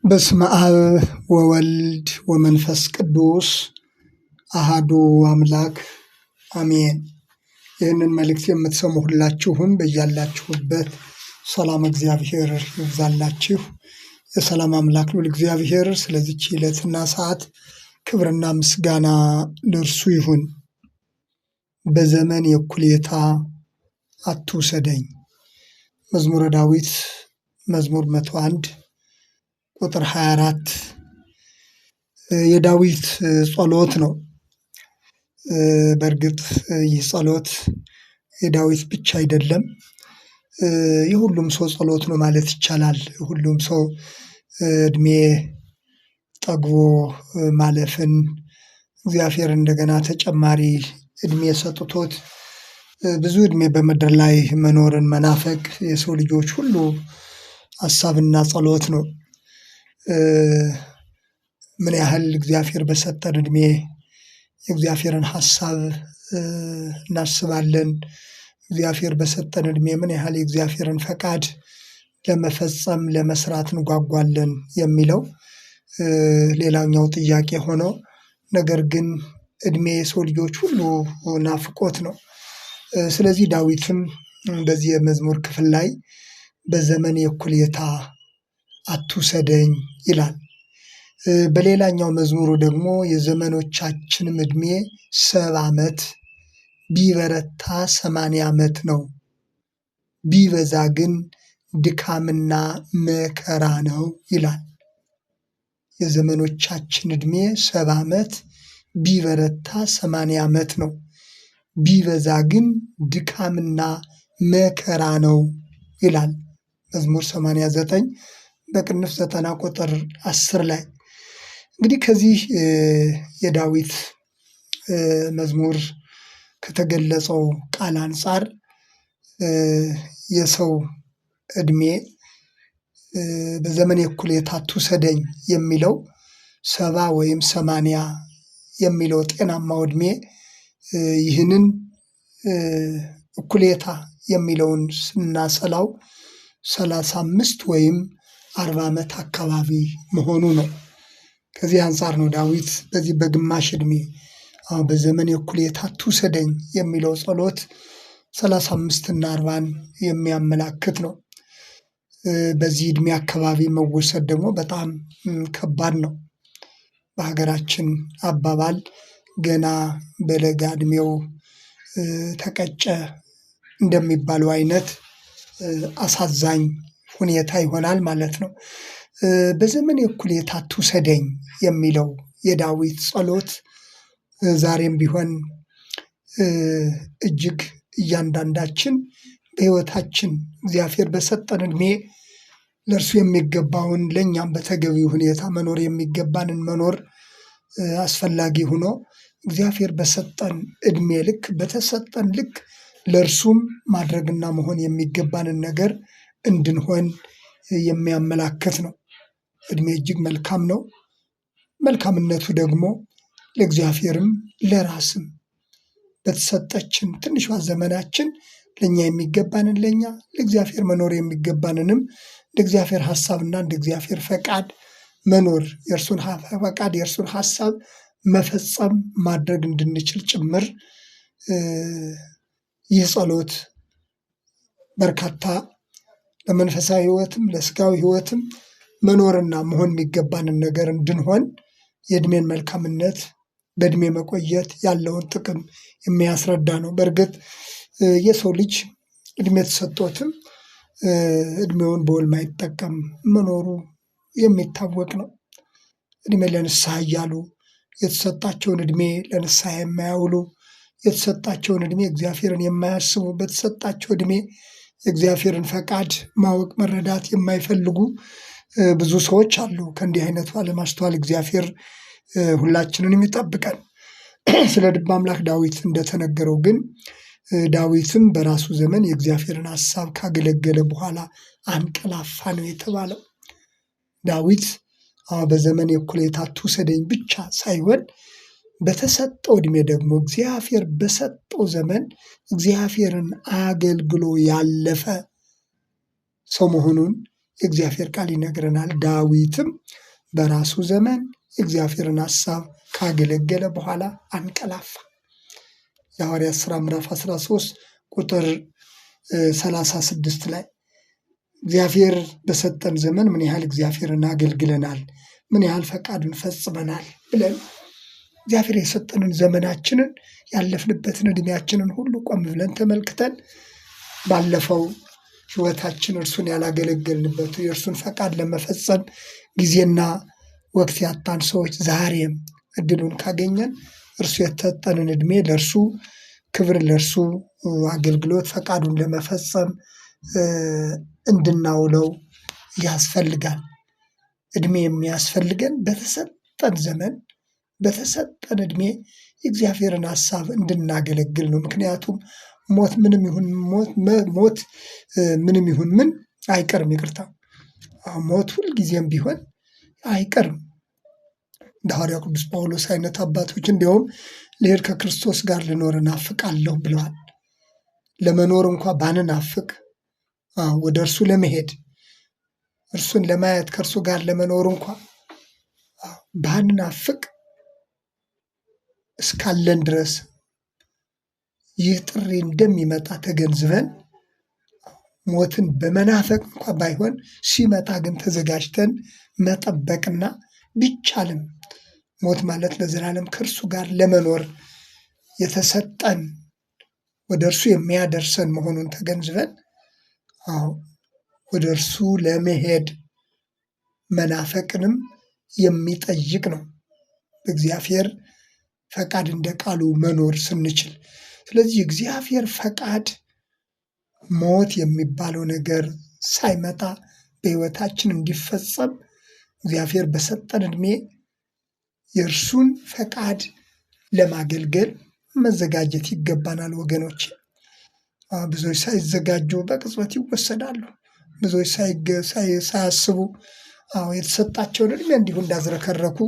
በስመ አብ ወወልድ ወመንፈስ ቅዱስ አሃዱ አምላክ አሜን። ይህንን መልእክት የምትሰሙ ሁላችሁም በያላችሁበት ሰላም እግዚአብሔር ይብዛላችሁ። የሰላም አምላክ ልዑል እግዚአብሔር ስለዚች ዕለትና ሰዓት ክብርና ምስጋና ለእርሱ ይሁን። በዘመን የእኩሌታ አትውሰደኝ። መዝሙረ ዳዊት መዝሙር 101 ቁጥር 24 የዳዊት ጸሎት ነው። በእርግጥ ይህ ጸሎት የዳዊት ብቻ አይደለም፣ የሁሉም ሰው ጸሎት ነው ማለት ይቻላል። ሁሉም ሰው እድሜ ጠግቦ ማለፍን እግዚአብሔር እንደገና ተጨማሪ እድሜ ሰጥቶት ብዙ እድሜ በምድር ላይ መኖርን መናፈቅ የሰው ልጆች ሁሉ ሀሳብና ጸሎት ነው። ምን ያህል እግዚአብሔር በሰጠን እድሜ የእግዚአብሔርን ሀሳብ እናስባለን? እግዚአብሔር በሰጠን እድሜ ምን ያህል የእግዚአብሔርን ፈቃድ ለመፈጸም ለመስራት እንጓጓለን የሚለው ሌላኛው ጥያቄ ሆኖ፣ ነገር ግን እድሜ የሰው ልጆች ሁሉ ናፍቆት ነው። ስለዚህ ዳዊትም በዚህ የመዝሙር ክፍል ላይ በዘመን የእኩሌታ አትውሰደኝ ይላል። በሌላኛው መዝሙሩ ደግሞ የዘመኖቻችንም እድሜ 70 ዓመት ቢበረታ 80 ዓመት ነው፣ ቢበዛ ግን ድካምና መከራ ነው ይላል። የዘመኖቻችን እድሜ 70 ዓመት ቢበረታ 80 ዓመት ነው፣ ቢበዛ ግን ድካምና መከራ ነው ይላል መዝሙር 89 በቅንፍ 90 ቁጥር 10 ላይ። እንግዲህ ከዚህ የዳዊት መዝሙር ከተገለጸው ቃል አንጻር የሰው እድሜ በዘመን የእኩሌታ አትውሰደኝ የሚለው 70 ወይም 80 የሚለው ጤናማው እድሜ ይህንን እኩሌታ የሚለውን ስናሰላው 35 ወይም 40 ዓመት አካባቢ መሆኑ ነው። ከዚህ አንጻር ነው ዳዊት በዚህ በግማሽ እድሜ በዘመን የእኩሌታ አትውሰደኝ የሚለው ጸሎት 35 እና 40ን የሚያመላክት ነው። በዚህ እድሜ አካባቢ መወሰድ ደግሞ በጣም ከባድ ነው። በሀገራችን አባባል ገና በለጋ እድሜው ተቀጨ እንደሚባለው አይነት አሳዛኝ ሁኔታ ይሆናል ማለት ነው። በዘመን የእኩሌታ አትውሰደኝ የሚለው የዳዊት ጸሎት ዛሬም ቢሆን እጅግ እያንዳንዳችን በሕይወታችን እግዚአብሔር በሰጠን እድሜ ለእርሱ የሚገባውን ለእኛም በተገቢው ሁኔታ መኖር የሚገባንን መኖር አስፈላጊ ሆኖ እግዚአብሔር በሰጠን እድሜ ልክ በተሰጠን ልክ ለእርሱም ማድረግና መሆን የሚገባንን ነገር እንድንሆን የሚያመላክት ነው። እድሜ እጅግ መልካም ነው። መልካምነቱ ደግሞ ለእግዚአብሔርም ለራስም በተሰጠችን ትንሿ ዘመናችን ለእኛ የሚገባንን ለእኛ ለእግዚአብሔር መኖር የሚገባንንም እንደ እግዚአብሔር ሀሳብና እንደ እግዚአብሔር ፈቃድ መኖር የእርሱን ፈቃድ የእርሱን ሀሳብ መፈጸም ማድረግ እንድንችል ጭምር ይህ ጸሎት በርካታ ለመንፈሳዊ ሕይወትም ለስጋዊ ሕይወትም መኖርና መሆን የሚገባንን ነገር እንድንሆን የእድሜን መልካምነት በእድሜ መቆየት ያለውን ጥቅም የሚያስረዳ ነው። በእርግጥ የሰው ልጅ እድሜ ተሰጥቶትም እድሜውን በውል ማይጠቀም መኖሩ የሚታወቅ ነው። እድሜ ለንስሐ እያሉ የተሰጣቸውን እድሜ ለንስሐ የማያውሉ፣ የተሰጣቸውን እድሜ እግዚአብሔርን የማያስቡ፣ በተሰጣቸው እድሜ የእግዚአብሔርን ፈቃድ ማወቅ መረዳት የማይፈልጉ ብዙ ሰዎች አሉ። ከእንዲህ አይነቱ አለማስተዋል እግዚአብሔር ሁላችንንም ይጠብቀን። ስለ ልበ አምላክ ዳዊት እንደተነገረው ግን ዳዊትም በራሱ ዘመን የእግዚአብሔርን ሀሳብ ካገለገለ በኋላ አንቀላፋ ነው የተባለው። ዳዊት በዘመን የእኩሌታ አትውሰደኝ ብቻ ሳይሆን በተሰጠው እድሜ ደግሞ እግዚአብሔር በሰጠው ዘመን እግዚአብሔርን አገልግሎ ያለፈ ሰው መሆኑን የእግዚአብሔር ቃል ይነግረናል። ዳዊትም በራሱ ዘመን የእግዚአብሔርን ሐሳብ ካገለገለ በኋላ አንቀላፋ። የሐዋርያት ሥራ ምዕራፍ 13 ቁጥር 36 ላይ እግዚአብሔር በሰጠን ዘመን ምን ያህል እግዚአብሔርን አገልግለናል፣ ምን ያህል ፈቃዱን ፈጽመናል ብለን እግዚአብሔር የሰጠንን ዘመናችንን ያለፍንበትን ዕድሜያችንን ሁሉ ቆም ብለን ተመልክተን ባለፈው ሕይወታችን እርሱን ያላገለገልንበት የእርሱን ፈቃድ ለመፈጸም ጊዜና ወቅት ያጣን ሰዎች ዛሬም እድሉን ካገኘን እርሱ የተሰጠንን ዕድሜ ለእርሱ ክብር፣ ለእርሱ አገልግሎት ፈቃዱን ለመፈጸም እንድናውለው ያስፈልጋል። ዕድሜ የሚያስፈልገን በተሰጠን ዘመን በተሰጠን ዕድሜ የእግዚአብሔርን ሐሳብ እንድናገለግል ነው። ምክንያቱም ሞት ምንም ይሁን ምን አይቀርም። ይቅርታ፣ ሞት ሁልጊዜም ቢሆን አይቀርም። እንደ ሐዋርያው ቅዱስ ጳውሎስ አይነት አባቶች እንዲያውም ልሄድ ከክርስቶስ ጋር ልኖር እናፍቃለሁ ብለዋል። ለመኖር እንኳ ባንናፍቅ ወደ እርሱ ለመሄድ እርሱን ለማየት ከእርሱ ጋር ለመኖር እንኳ ባንናፍቅ እስካለን ድረስ ይህ ጥሪ እንደሚመጣ ተገንዝበን ሞትን በመናፈቅ እንኳ ባይሆን ሲመጣ ግን ተዘጋጅተን መጠበቅና ቢቻልም ሞት ማለት ለዘላለም ከእርሱ ጋር ለመኖር የተሰጠን ወደ እርሱ የሚያደርሰን መሆኑን ተገንዝበን ወደ እርሱ ለመሄድ መናፈቅንም የሚጠይቅ ነው። በእግዚአብሔር ፈቃድ እንደ ቃሉ መኖር ስንችል። ስለዚህ እግዚአብሔር ፈቃድ ሞት የሚባለው ነገር ሳይመጣ በሕይወታችን እንዲፈጸም እግዚአብሔር በሰጠን ዕድሜ የእርሱን ፈቃድ ለማገልገል መዘጋጀት ይገባናል ወገኖች። ብዙዎች ሳይዘጋጁ በቅጽበት ይወሰዳሉ። ብዙዎች ሳያስቡ የተሰጣቸውን ዕድሜ እንዲሁ እንዳዝረከረኩ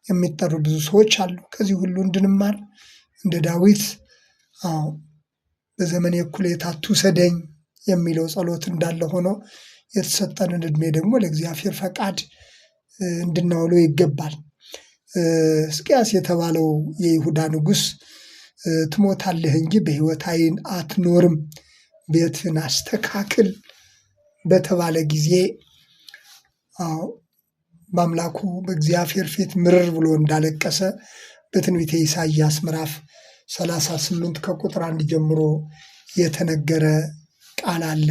የሚጠሩ ብዙ ሰዎች አሉ። ከዚህ ሁሉ እንድንማር እንደ ዳዊት በዘመኔ እኩሌታ አትውሰደኝ የሚለው ጸሎት እንዳለ ሆኖ የተሰጠንን ዕድሜ ደግሞ ለእግዚአብሔር ፈቃድ እንድናውለው ይገባል። ሕዝቅያስ የተባለው የይሁዳ ንጉሥ ትሞታለህ እንጂ በሕይወት አትኖርም፣ ቤትን አስተካክል በተባለ ጊዜ በአምላኩ በእግዚአብሔር ፊት ምርር ብሎ እንዳለቀሰ በትንቢተ ኢሳይያስ ምዕራፍ 38 ከቁጥር 1 ጀምሮ የተነገረ ቃል አለ።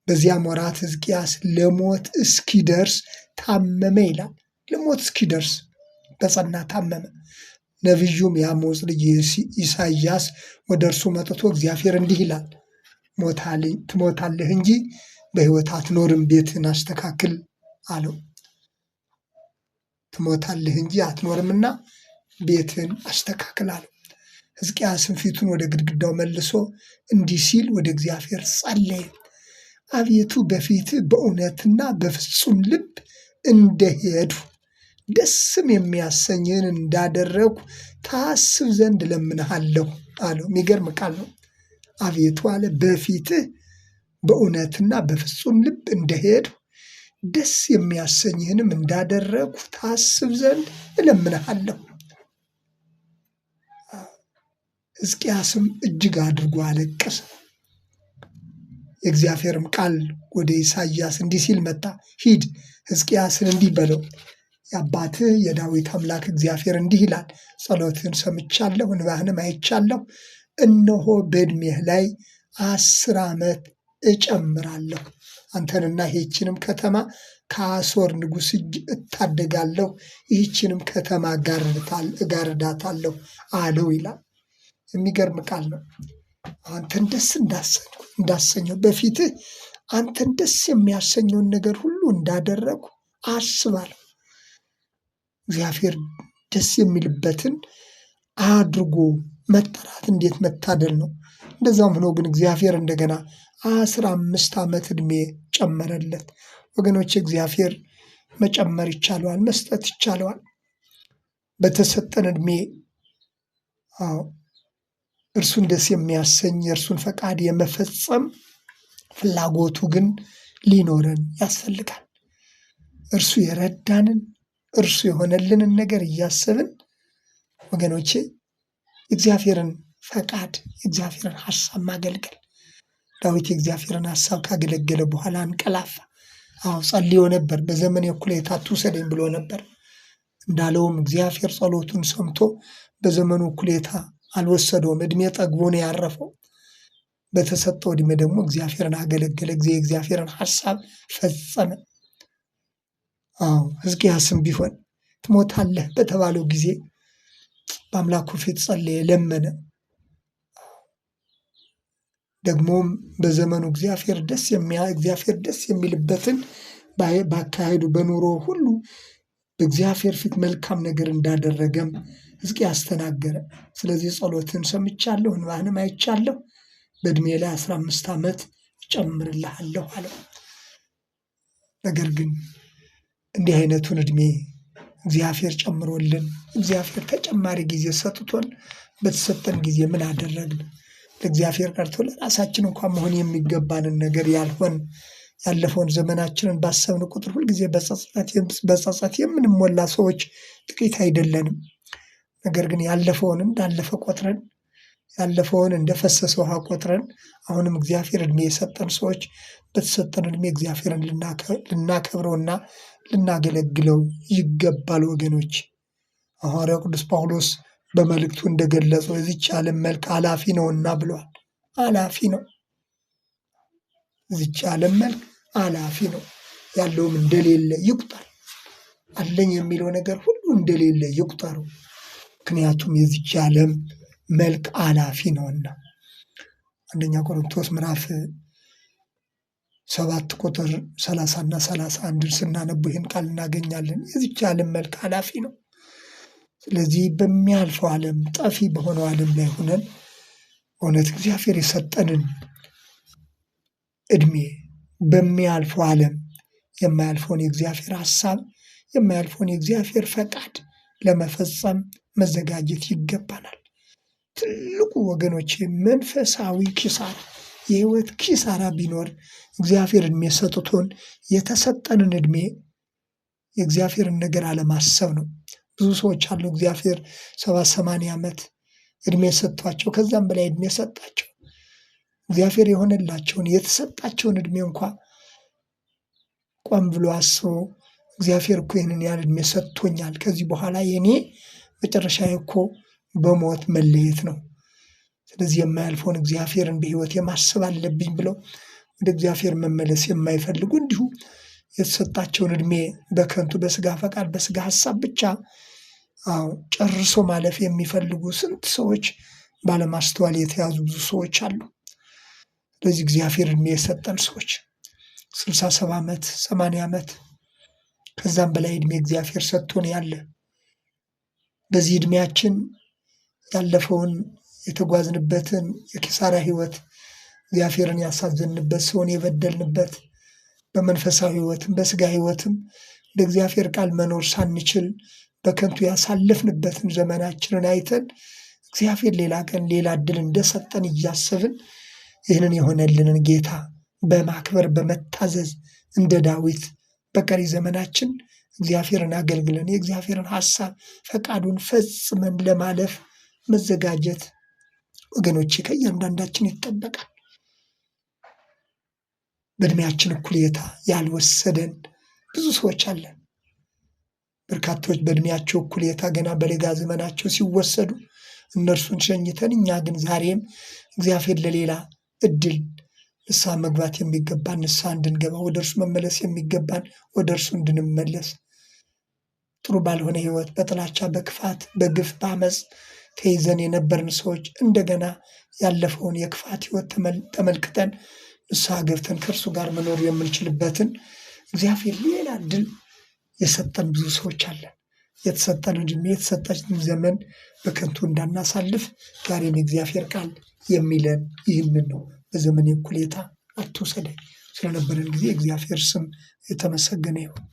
በዚያም ወራት ሕዝቅያስ ለሞት እስኪደርስ ታመመ ይላል። ለሞት እስኪደርስ በጸና ታመመ። ነቢዩም የአሞጽ ልጅ ኢሳይያስ ወደ እርሱ መጥቶ እግዚአብሔር እንዲህ ይላል፣ ትሞታለህ እንጂ በሕይወት አትኖርም፣ ቤትን አስተካክል አለው። ትሞታለህ እንጂ አትኖርምና ቤትን አስተካክል አለው። ሕዝቅያስም ፊቱን ወደ ግድግዳው መልሶ እንዲህ ሲል ወደ እግዚአብሔር ጸለየ። አቤቱ በፊትህ በእውነትና በፍጹም ልብ እንደሄድሁ ደስም የሚያሰኝህን እንዳደረግሁ ታስብ ዘንድ እለምንሃለሁ አለው። የሚገርም ቃል ነው። አቤቱ አለ በፊትህ በእውነትና በፍጹም ልብ እንደሄድሁ ደስ የሚያሰኝህንም እንዳደረግሁ ታስብ ዘንድ እለምንሃለሁ። ሕዝቅያስም እጅግ አድርጎ አለቀሰ። የእግዚአብሔርም ቃል ወደ ኢሳይያስ እንዲህ ሲል መጣ። ሂድ ሕዝቅያስን እንዲህ በለው፣ የአባትህ የዳዊት አምላክ እግዚአብሔር እንዲህ ይላል፣ ጸሎትህን ሰምቻለሁ፣ እንባህንም አይቻለሁ። እነሆ በዕድሜህ ላይ 10 ዓመት እጨምራለሁ። አንተንና ይህችንም ከተማ ከአሦር ንጉሥ እጅ እታደጋለሁ፣ ይህችንም ከተማ እጋርዳታለሁ አለው ይላል። የሚገርም ቃል ነው። አንተን ደስ እንዳሰኘው በፊትህ አንተን ደስ የሚያሰኘውን ነገር ሁሉ እንዳደረጉ አስባለሁ። እግዚአብሔር ደስ የሚልበትን አድርጎ መጠራት እንዴት መታደል ነው! እንደዛም ሆኖ ግን እግዚአብሔር እንደገና 15 ዓመት ዕድሜ ጨመረለት። ወገኖች እግዚአብሔር መጨመር ይቻለዋል፣ መስጠት ይቻለዋል። በተሰጠን ዕድሜ እርሱን ደስ የሚያሰኝ የእርሱን ፈቃድ የመፈጸም ፍላጎቱ ግን ሊኖረን ያስፈልጋል። እርሱ የረዳንን እርሱ የሆነልንን ነገር እያሰብን ወገኖቼ የእግዚአብሔርን ፈቃድ የእግዚአብሔርን ሐሳብ ማገልገል። ዳዊት የእግዚአብሔርን ሐሳብ ካገለገለ በኋላ አንቀላፋ። ጸልዮ ነበር። በዘመኔ እኩሌታ አትውሰደኝ ብሎ ነበር። እንዳለውም እግዚአብሔር ጸሎቱን ሰምቶ በዘመኑ እኩሌታ አልወሰደውም። ዕድሜ ጠግቦ ነው ያረፈው። በተሰጠው ዕድሜ ደግሞ እግዚአብሔርን አገለገለ። የእግዚአብሔርን ሐሳብ ፈጸመ። ሕዝቅያስም ቢሆን ትሞታለህ በተባለው ጊዜ በአምላኩ ፊት ጸለየ፣ ለመነ። ደግሞም በዘመኑ እግዚአብሔር ደስ የሚልበትን ባካሄዱ በኑሮ ሁሉ በእግዚአብሔር ፊት መልካም ነገር እንዳደረገም ሕዝቅያስ ተናገረ። ስለዚህ ጸሎትን ሰምቻለሁ፣ እንባህንም አይቻለሁ፣ በዕድሜ ላይ 15 ዓመት እጨምርልሃለሁ አለው። ነገር ግን እንዲህ አይነቱን ዕድሜ እግዚአብሔር ጨምሮልን እግዚአብሔር ተጨማሪ ጊዜ ሰጥቶን በተሰጠን ጊዜ ምን አደረግን? ለእግዚአብሔር ቀርቶ ለራሳችን እንኳን መሆን የሚገባንን ነገር ያልሆን ያለፈውን ዘመናችንን ባሰብን ቁጥር ሁልጊዜ በጸጸት የምንሞላ ሰዎች ጥቂት አይደለንም። ነገር ግን ያለፈውን እንዳለፈ ቆጥረን ያለፈውን እንደፈሰሰ ውሃ ቆጥረን አሁንም እግዚአብሔር ዕድሜ የሰጠን ሰዎች በተሰጠን ዕድሜ እግዚአብሔርን ልናከብረውና ልናገለግለው ይገባል። ወገኖች ሐዋርያው ቅዱስ ጳውሎስ በመልእክቱ እንደገለጸው የዚች ዓለም መልክ አላፊ ነውና ብሏል። አላፊ ነው። የዚች ዓለም መልክ አላፊ ነው። ያለውም እንደሌለ ይቁጠር። አለኝ የሚለው ነገር ሁሉ እንደሌለ ይቁጠሩ። ምክንያቱም የዚች ዓለም መልክ አላፊ ነውና። አንደኛ ቆሮንቶስ ምዕራፍ 7 ቁጥር 30 እና 31 ስናነቡ ይህን ቃል እናገኛለን። የዚች ዓለም መልክ አላፊ ነው። ስለዚህ በሚያልፈው ዓለም ጠፊ በሆነው ዓለም ላይ ሆነን እውነት እግዚአብሔር የሰጠንን ዕድሜ በሚያልፈው ዓለም የማያልፈውን የእግዚአብሔር ሐሳብ የማያልፈውን የእግዚአብሔር ፈቃድ ለመፈጸም መዘጋጀት ይገባናል። ትልቁ ወገኖች መንፈሳዊ ኪሳራ የህይወት ኪሳራ ቢኖር እግዚአብሔር ዕድሜ ሰጥቶን የተሰጠንን ዕድሜ የእግዚአብሔርን ነገር አለማሰብ ነው። ብዙ ሰዎች አሉ እግዚአብሔር 70-80 ዓመት ዕድሜ ሰጥቷቸው ከዛም በላይ ዕድሜ ሰጣቸው። እግዚአብሔር የሆነላቸውን የተሰጣቸውን ዕድሜ እንኳ ቆም ብሎ አስቦ እግዚአብሔር እኮ ይህንን ያህል ዕድሜ ሰጥቶኛል፣ ከዚህ በኋላ የኔ መጨረሻ እኮ በሞት መለየት ነው። ስለዚህ የማያልፈውን እግዚአብሔርን በህይወት የማሰብ አለብኝ ብለው ወደ እግዚአብሔር መመለስ የማይፈልጉ እንዲሁ የተሰጣቸውን ዕድሜ በከንቱ በስጋ ፈቃድ በስጋ ሐሳብ ብቻ ጨርሶ ማለፍ የሚፈልጉ ስንት ሰዎች ባለማስተዋል የተያዙ ብዙ ሰዎች አሉ። ስለዚህ እግዚአብሔር ዕድሜ የሰጠን ሰዎች 60-70 ዓመት 80 ዓመት ከዛም በላይ ዕድሜ እግዚአብሔር ሰጥቶን ያለ በዚህ ዕድሜያችን ያለፈውን የተጓዝንበትን የኪሳራ ህይወት እግዚአብሔርን ያሳዘንበት ሰውን የበደልንበት በመንፈሳዊ ህይወትም በስጋ ህይወትም እንደ እግዚአብሔር ቃል መኖር ሳንችል በከንቱ ያሳለፍንበትን ዘመናችንን አይተን እግዚአብሔር ሌላ ቀን ሌላ ዕድል እንደሰጠን እያሰብን ይህንን የሆነልንን ጌታ በማክበር በመታዘዝ እንደ ዳዊት በቀሪ ዘመናችን እግዚአብሔርን አገልግለን የእግዚአብሔርን ሐሳብ ፈቃዱን ፈጽመን ለማለፍ መዘጋጀት ወገኖቼ ከእያንዳንዳችን ይጠበቃል። በዕድሜያችን እኩሌታ ያልወሰደን ብዙ ሰዎች አለን። በርካቶች በዕድሜያቸው እኩሌታ ገና በለጋ ዘመናቸው ሲወሰዱ እነርሱን ሸኝተን እኛ ግን ዛሬም እግዚአብሔር ለሌላ ዕድል ንስሐ መግባት የሚገባን ንስሐ እንድንገባ ወደ እርሱ መመለስ የሚገባን ወደ እርሱ እንድንመለስ ጥሩ ባልሆነ ህይወት በጥላቻ በክፋት በግፍ በአመፅ ተይዘን የነበርን ሰዎች እንደገና ያለፈውን የክፋት ህይወት ተመልክተን ንስሐ ገብተን ከእርሱ ጋር መኖር የምንችልበትን እግዚአብሔር ሌላ ዕድል የሰጠን ብዙ ሰዎች አለን። የተሰጠን ዕድሜ የተሰጠን ዘመን በከንቱ እንዳናሳልፍ ዛሬም የእግዚአብሔር ቃል የሚለን ይህንን ነው። በዘመኔ እኩሌታ አትውሰደኝ። ስለነበረን ጊዜ እግዚአብሔር ስም የተመሰገነ ይሁን።